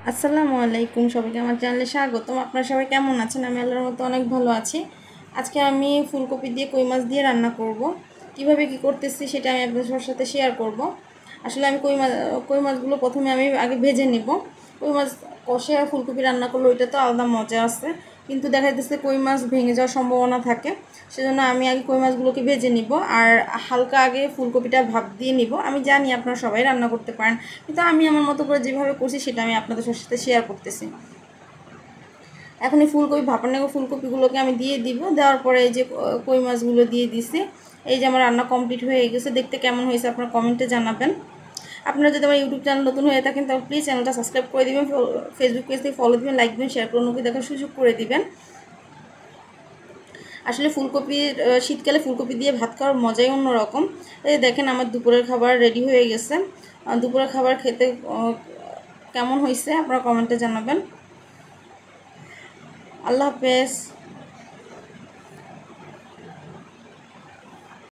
আসসালামু আলাইকুম, সবাইকে আমার চ্যানেলে স্বাগতম। আপনারা সবাই কেমন আছেন? আমি আল্লাহর মতো অনেক ভালো আছি। আজকে আমি ফুলকপি দিয়ে কই মাছ দিয়ে রান্না করব। কিভাবে কি করতেছি সেটা আমি আপনাদের সাথে শেয়ার করব। আসলে আমি কই মাছগুলো প্রথমে আমি আগে ভেজে নিব। কই মাছ কষে আর ফুলকপি রান্না করলে ওইটা তো আলাদা মজা আছে, কিন্তু দেখা যাচ্ছে কই মাছ ভেঙে যাওয়ার সম্ভাবনা থাকে। সেজন্য আমি আগে কই মাছগুলোকে ভেজে নিব আর হালকা আগে ফুলকপিটা ভাপ দিয়ে নিব। আমি জানি আপনারা সবাই রান্না করতে পারেন, কিন্তু আমি আমার মতো করে যেভাবে করছি সেটা আমি আপনাদের সাথে শেয়ার করতেছি। এখন এই ভাপানো ফুলকপিগুলোকে আমি দিয়ে দিব। দেওয়ার পরে এই যে কই মাছগুলো দিয়ে দিছি। এই যে আমার রান্না কমপ্লিট হয়ে গেছে। দেখতে কেমন হয়েছে আপনারা কমেন্টে জানাবেন। আপনারা যদি আমার ইউটিউব চ্যানেল নতুন হয়ে থাকেন তাহলে প্লিজ চ্যানেলটা সাবস্ক্রাইব করে দিবেন, ফেসবুক পেজ থেকে ফলো দিবেন, লাইক দিবেন, শেয়ার করে অন্যকে দেখার সুযোগ করে দিবেন। আসলে শীতকালে ফুলকপি দিয়ে ভাত খাওয়ার মজাই অন্যরকম। এই দেখেন আমার দুপুরের খাবার রেডি হয়ে গেছে। দুপুরের খাবার খেতে কেমন হয়েছে আপনারা কমেন্টে জানাবেন। আল্লাহ হাফেজ।